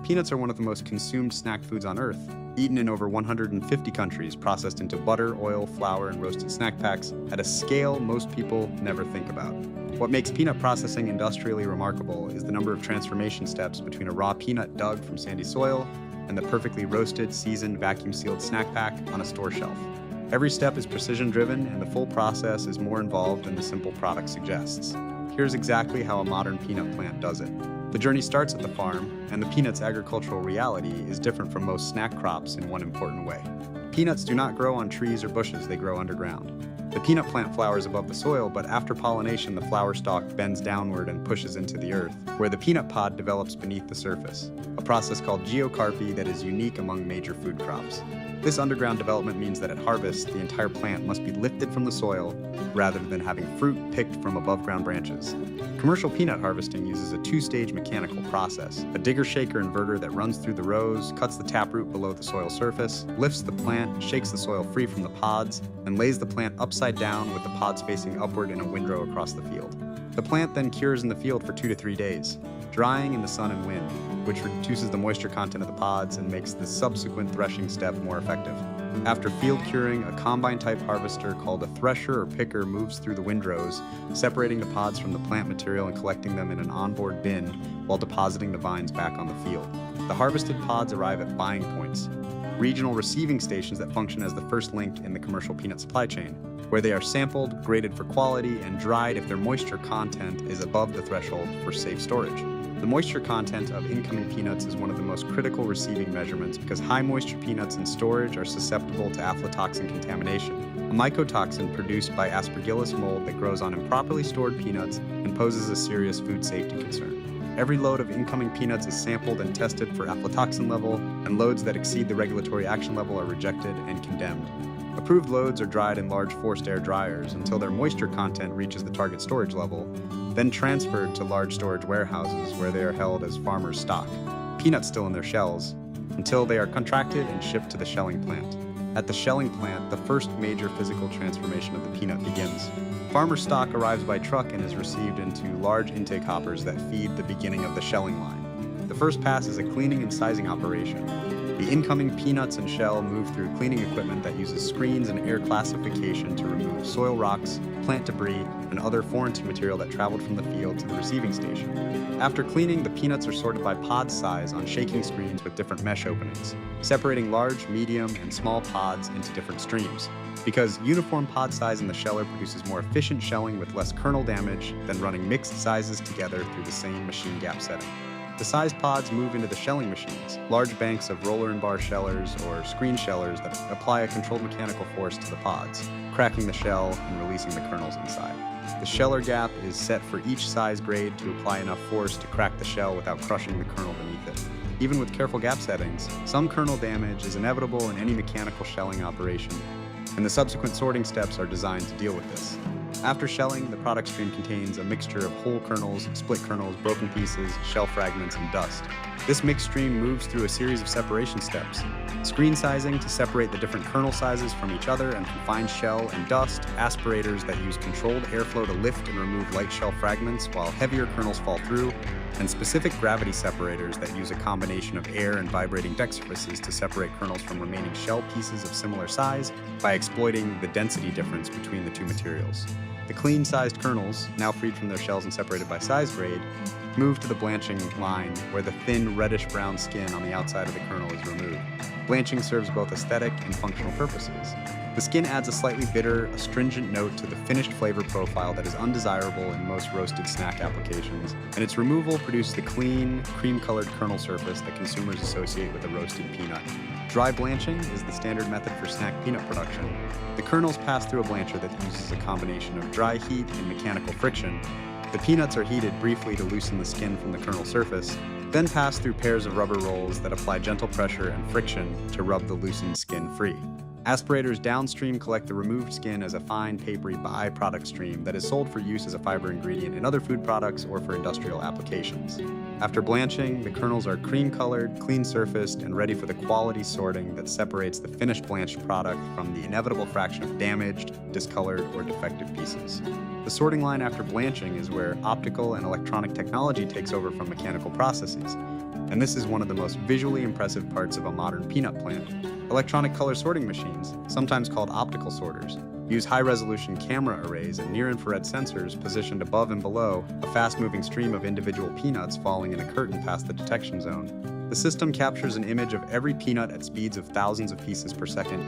Peanuts are one of the most consumed snack foods on Earth, eaten in over 150 countries, processed into butter, oil, flour, and roasted snack packs at a scale most people never think about. What makes peanut processing industrially remarkable is the number of transformation steps between a raw peanut dug from sandy soil and the perfectly roasted, seasoned, vacuum-sealed snack pack on a store shelf. Every step is precision-driven, and the full process is more involved than the simple product suggests. Here's exactly how a modern peanut plant does it. The journey starts at the farm, and the peanut's agricultural reality is different from most snack crops in one important way. Peanuts do not grow on trees or bushes, they grow underground. The peanut plant flowers above the soil, but after pollination, the flower stalk bends downward and pushes into the earth, where the peanut pod develops beneath the surface, a process called geocarpy that is unique among major food crops. This underground development means that at harvest, the entire plant must be lifted from the soil rather than having fruit picked from above-ground branches. Commercial peanut harvesting uses a two-stage mechanical process, a digger-shaker inverter that runs through the rows, cuts the taproot below the soil surface, lifts the plant, shakes the soil free from the pods, and lays the plant upside down with the pods facing upward in a windrow across the field. The plant then cures in the field for 2 to 3 days, drying in the sun and wind, which reduces the moisture content of the pods and makes the subsequent threshing step more effective. After field curing, a combine-type harvester called a thresher or picker moves through the windrows, separating the pods from the plant material and collecting them in an onboard bin while depositing the vines back on the field. The harvested pods arrive at buying points, regional receiving stations that function as the first link in the commercial peanut supply chain, where they are sampled, graded for quality, and dried if their moisture content is above the threshold for safe storage. The moisture content of incoming peanuts is one of the most critical receiving measurements because high moisture peanuts in storage are susceptible to aflatoxin contamination, a mycotoxin produced by Aspergillus mold that grows on improperly stored peanuts and poses a serious food safety concern. Every load of incoming peanuts is sampled and tested for aflatoxin level, and loads that exceed the regulatory action level are rejected and condemned. Approved loads are dried in large forced air dryers until their moisture content reaches the target storage level, then transferred to large storage warehouses where they are held as farmers' stock, peanuts still in their shells, until they are contracted and shipped to the shelling plant. At the shelling plant, the first major physical transformation of the peanut begins. Farmer stock arrives by truck and is received into large intake hoppers that feed the beginning of the shelling line. The first pass is a cleaning and sizing operation. The incoming peanuts and shell move through cleaning equipment that uses screens and air classification to remove soil rocks, plant debris, and other foreign material that traveled from the field to the receiving station. After cleaning, the peanuts are sorted by pod size on shaking screens with different mesh openings, separating large, medium, and small pods into different streams. Because uniform pod size in the sheller produces more efficient shelling with less kernel damage than running mixed sizes together through the same machine gap setting. The sized pods move into the shelling machines, large banks of roller and bar shellers or screen shellers that apply a controlled mechanical force to the pods, cracking the shell and releasing the kernels inside. The sheller gap is set for each size grade to apply enough force to crack the shell without crushing the kernel beneath it. Even with careful gap settings, some kernel damage is inevitable in any mechanical shelling operation, and the subsequent sorting steps are designed to deal with this. After shelling, the product stream contains a mixture of whole kernels, split kernels, broken pieces, shell fragments, and dust. This mixed stream moves through a series of separation steps. Screen sizing to separate the different kernel sizes from each other and from fine shell and dust, aspirators that use controlled airflow to lift and remove light shell fragments while heavier kernels fall through, and specific gravity separators that use a combination of air and vibrating deck surfaces to separate kernels from remaining shell pieces of similar size by exploiting the density difference between the two materials. The clean-sized kernels, now freed from their shells and separated by size grade, move to the blanching line where the thin reddish-brown skin on the outside of the kernel is removed. Blanching serves both aesthetic and functional purposes. The skin adds a slightly bitter, astringent note to the finished flavor profile that is undesirable in most roasted snack applications, and its removal produces the clean, cream-colored kernel surface that consumers associate with a roasted peanut. Dry blanching is the standard method for snack peanut production. The kernels pass through a blancher that uses a combination of dry heat and mechanical friction. The peanuts are heated briefly to loosen the skin from the kernel surface, then pass through pairs of rubber rolls that apply gentle pressure and friction to rub the loosened skin free. Aspirators downstream collect the removed skin as a fine, papery byproduct stream that is sold for use as a fiber ingredient in other food products or for industrial applications. After blanching, the kernels are cream-colored, clean-surfaced, and ready for the quality sorting that separates the finished blanched product from the inevitable fraction of damaged, discolored, or defective pieces. The sorting line after blanching is where optical and electronic technology takes over from mechanical processes, and this is one of the most visually impressive parts of a modern peanut plant. Electronic color sorting machines, sometimes called optical sorters, use high-resolution camera arrays and near-infrared sensors positioned above and below a fast-moving stream of individual peanuts falling in a curtain past the detection zone. The system captures an image of every peanut at speeds of thousands of pieces per second,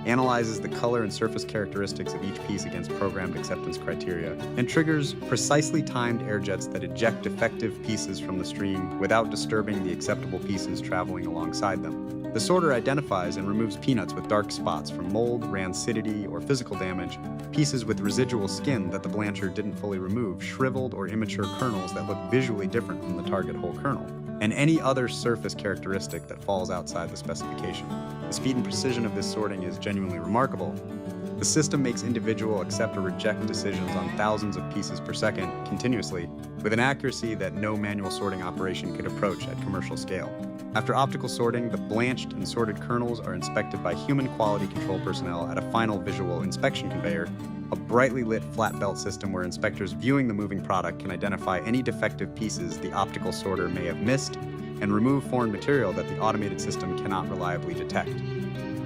analyzes the color and surface characteristics of each piece against programmed acceptance criteria, and triggers precisely timed air jets that eject defective pieces from the stream without disturbing the acceptable pieces traveling alongside them. The sorter identifies and removes peanuts with dark spots from mold, rancidity, or physical damage, pieces with residual skin that the blancher didn't fully remove, shriveled or immature kernels that look visually different from the target whole kernel, and any other surface characteristic that falls outside the specification. The speed and precision of this sorting is genuinely remarkable. The system makes individual accept or reject decisions on thousands of pieces per second continuously, with an accuracy that no manual sorting operation could approach at commercial scale. After optical sorting, the blanched and sorted kernels are inspected by human quality control personnel at a final visual inspection conveyor, a brightly lit flat belt system where inspectors viewing the moving product can identify any defective pieces the optical sorter may have missed and remove foreign material that the automated system cannot reliably detect.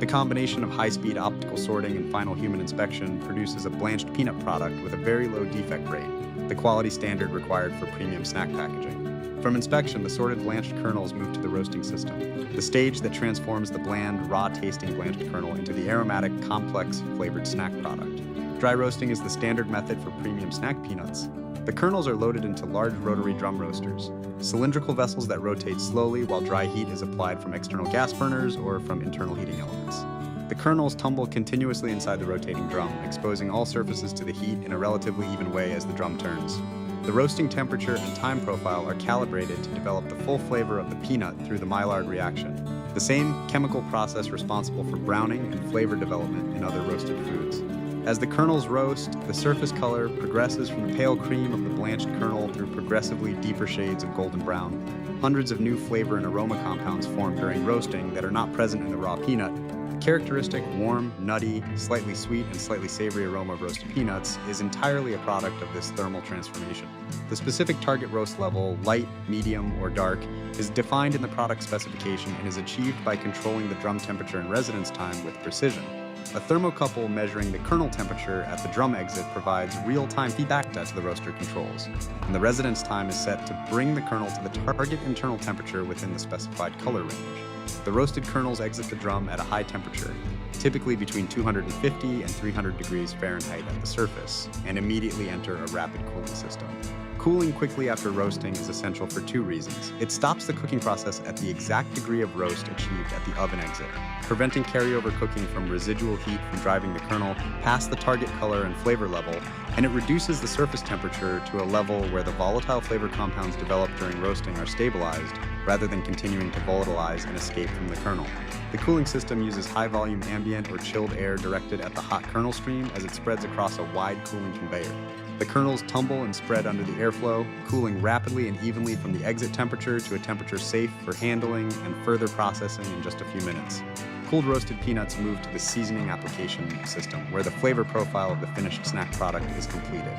The combination of high-speed optical sorting and final human inspection produces a blanched peanut product with a very low defect rate, the quality standard required for premium snack packaging. From inspection, the sorted blanched kernels move to the roasting system, the stage that transforms the bland, raw-tasting blanched kernel into the aromatic, complex, flavored snack product. Dry roasting is the standard method for premium snack peanuts. The kernels are loaded into large rotary drum roasters, cylindrical vessels that rotate slowly while dry heat is applied from external gas burners or from internal heating elements. The kernels tumble continuously inside the rotating drum, exposing all surfaces to the heat in a relatively even way as the drum turns. The roasting temperature and time profile are calibrated to develop the full flavor of the peanut through the Maillard reaction, the same chemical process responsible for browning and flavor development in other roasted foods. As the kernels roast, the surface color progresses from the pale cream of the blanched kernel through progressively deeper shades of golden brown. Hundreds of new flavor and aroma compounds form during roasting that are not present in the raw peanut. The characteristic warm, nutty, slightly sweet, and slightly savory aroma of roasted peanuts is entirely a product of this thermal transformation. The specific target roast level, light, medium, or dark, is defined in the product specification and is achieved by controlling the drum temperature and residence time with precision. A thermocouple measuring the kernel temperature at the drum exit provides real-time feedback data to the roaster controls, and the residence time is set to bring the kernel to the target internal temperature within the specified color range. The roasted kernels exit the drum at a high temperature, typically between 250 and 300 degrees Fahrenheit at the surface, and immediately enter a rapid cooling system. Cooling quickly after roasting is essential for two reasons. It stops the cooking process at the exact degree of roast achieved at the oven exit, preventing carryover cooking from residual heat from driving the kernel past the target color and flavor level, and it reduces the surface temperature to a level where the volatile flavor compounds developed during roasting are stabilized, rather than continuing to volatilize and escape from the kernel. The cooling system uses high-volume ambient or chilled air directed at the hot kernel stream as it spreads across a wide cooling conveyor. The kernels tumble and spread under the airflow, cooling rapidly and evenly from the exit temperature to a temperature safe for handling and further processing in just a few minutes. Cooled roasted peanuts move to the seasoning application system, where the flavor profile of the finished snack product is completed.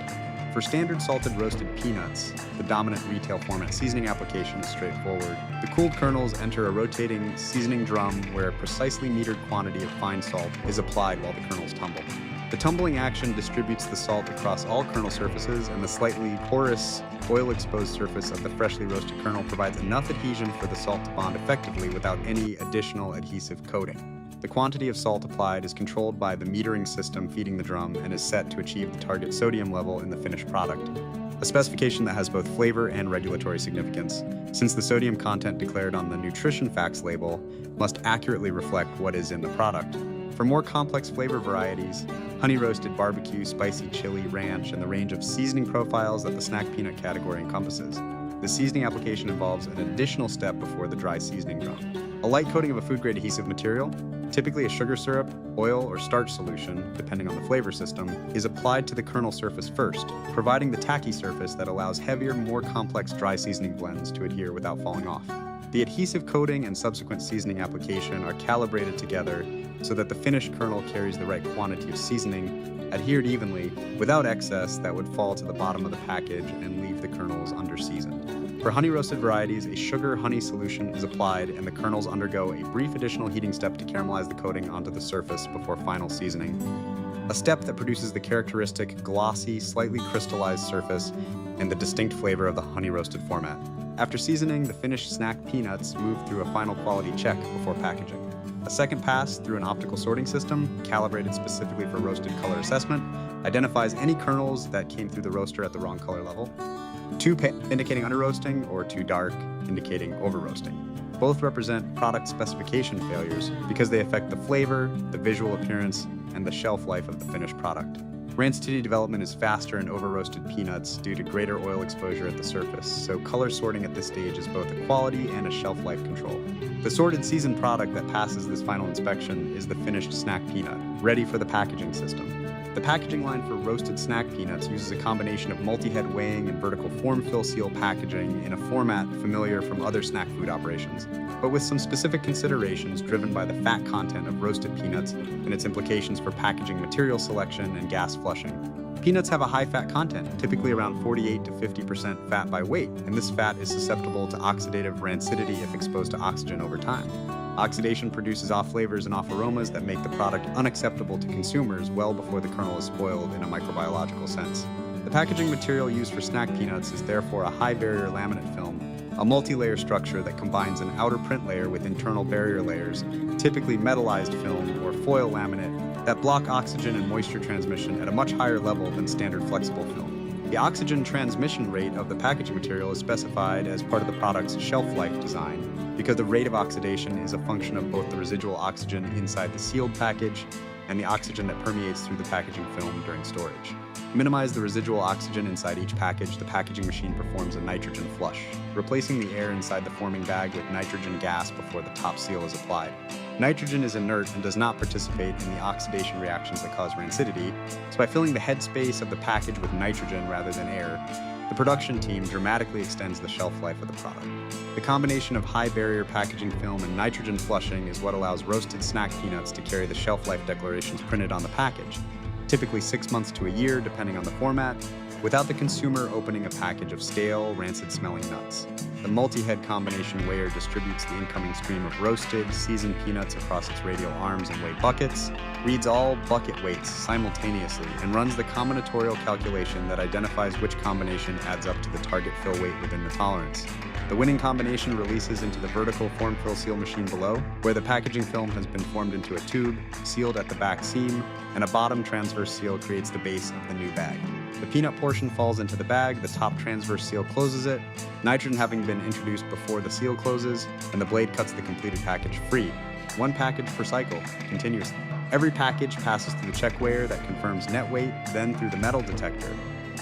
For standard salted roasted peanuts, the dominant retail format seasoning application is straightforward. The cooled kernels enter a rotating seasoning drum where a precisely metered quantity of fine salt is applied while the kernels tumble. The tumbling action distributes the salt across all kernel surfaces, and the slightly porous, oil-exposed surface of the freshly roasted kernel provides enough adhesion for the salt to bond effectively without any additional adhesive coating. The quantity of salt applied is controlled by the metering system feeding the drum and is set to achieve the target sodium level in the finished product, a specification that has both flavor and regulatory significance, since the sodium content declared on the nutrition facts label must accurately reflect what is in the product. For more complex flavor varieties, honey roasted, barbecue, spicy chili, ranch, and the range of seasoning profiles that the snack peanut category encompasses. The seasoning application involves an additional step before the dry seasoning drum. A light coating of a food-grade adhesive material, typically a sugar syrup, oil, or starch solution, depending on the flavor system, is applied to the kernel surface first, providing the tacky surface that allows heavier, more complex dry seasoning blends to adhere without falling off. The adhesive coating and subsequent seasoning application are calibrated together so that the finished kernel carries the right quantity of seasoning, adhered evenly, without excess that would fall to the bottom of the package and leave the kernels under-seasoned. For honey-roasted varieties, a sugar-honey solution is applied and the kernels undergo a brief additional heating step to caramelize the coating onto the surface before final seasoning. A step that produces the characteristic glossy, slightly crystallized surface and the distinct flavor of the honey-roasted format. After seasoning, the finished snack peanuts move through a final quality check before packaging. A second pass through an optical sorting system, calibrated specifically for roasted color assessment, identifies any kernels that came through the roaster at the wrong color level. Too pale, indicating under-roasting, or too dark, indicating over-roasting. Both represent product specification failures because they affect the flavor, the visual appearance, and the shelf life of the finished product. Rancidity development is faster in over-roasted peanuts due to greater oil exposure at the surface, so color sorting at this stage is both a quality and a shelf life control. The sorted seasoned product that passes this final inspection is the finished snack peanut, ready for the packaging system. The packaging line for roasted snack peanuts uses a combination of multi-head weighing and vertical form-fill-seal packaging in a format familiar from other snack food operations, but with some specific considerations driven by the fat content of roasted peanuts and its implications for packaging material selection and gas flushing. Peanuts have a high fat content, typically around 48 to 50% fat by weight, and this fat is susceptible to oxidative rancidity if exposed to oxygen over time. Oxidation produces off flavors and off aromas that make the product unacceptable to consumers well before the kernel is spoiled in a microbiological sense. The packaging material used for snack peanuts is therefore a high barrier laminate film, a multi-layer structure that combines an outer print layer with internal barrier layers, typically metallized film or foil laminate, that block oxygen and moisture transmission at a much higher level than standard flexible film. The oxygen transmission rate of the packaging material is specified as part of the product's shelf life design because the rate of oxidation is a function of both the residual oxygen inside the sealed package and the oxygen that permeates through the packaging film during storage. To minimize the residual oxygen inside each package, the packaging machine performs a nitrogen flush, replacing the air inside the forming bag with nitrogen gas before the top seal is applied. Nitrogen is inert and does not participate in the oxidation reactions that cause rancidity, so by filling the headspace of the package with nitrogen rather than air, the production team dramatically extends the shelf life of the product. The combination of high barrier packaging film and nitrogen flushing is what allows roasted snack peanuts to carry the shelf life declarations printed on the package, typically 6 months to a year depending on the format, without the consumer opening a package of stale, rancid-smelling nuts. The multi-head combination weigher distributes the incoming stream of roasted, seasoned peanuts across its radial arms and weight buckets, reads all bucket weights simultaneously, and runs the combinatorial calculation that identifies which combination adds up to the target fill weight within the tolerance. The winning combination releases into the vertical form-fill seal machine below, where the packaging film has been formed into a tube, sealed at the back seam, and a bottom transverse seal creates the base of the new bag. The peanut portion falls into the bag, the top transverse seal closes it, nitrogen having been introduced before the seal closes, and the blade cuts the completed package free. One package per cycle, continuously. Every package passes through the check weigher that confirms net weight, then through the metal detector.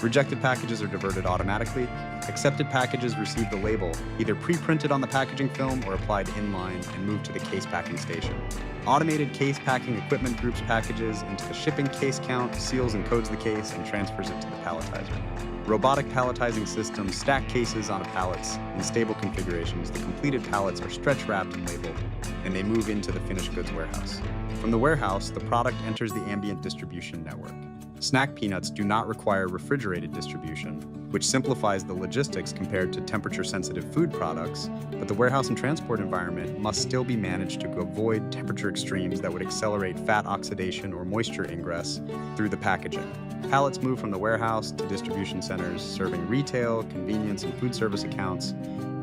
Rejected packages are diverted automatically. Accepted packages receive the label, either pre-printed on the packaging film or applied inline and moved to the case packing station. Automated case packing equipment groups packages into the shipping case count, seals and codes the case, and transfers it to the palletizer. Robotic palletizing systems stack cases onto pallets in stable configurations. The completed pallets are stretch wrapped and labeled, and they move into the finished goods warehouse. From the warehouse, the product enters the ambient distribution network. Snack peanuts do not require refrigerated distribution, which simplifies the logistics compared to temperature-sensitive food products, but the warehouse and transport environment must still be managed to avoid temperature extremes that would accelerate fat oxidation or moisture ingress through the packaging. Pallets move from the warehouse to distribution centers serving retail, convenience, and food service accounts,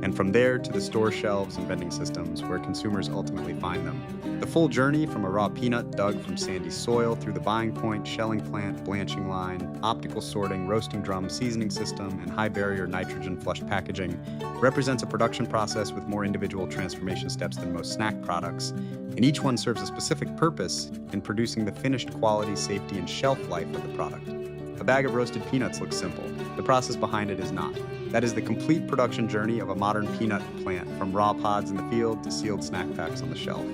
and from there to the store shelves and vending systems where consumers ultimately find them. The full journey from a raw peanut dug from sandy soil through the buying point, shelling plant, blanching line, optical sorting, roasting drum, seasoning system, and high barrier nitrogen flushed packaging represents a production process with more individual transformation steps than most snack products, and each one serves a specific purpose in producing the finished quality, safety, and shelf life of the product. A bag of roasted peanuts looks simple. The process behind it is not. That is the complete production journey of a modern peanut plant, from raw pods in the field to sealed snack packs on the shelf.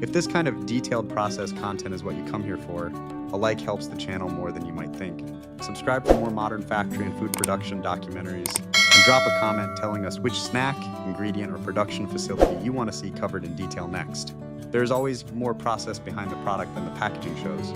If this kind of detailed process content is what you come here for, a like helps the channel more than you might think. Subscribe for more modern factory and food production documentaries, and drop a comment telling us which snack, ingredient, or production facility you want to see covered in detail next. There's always more process behind the product than the packaging shows.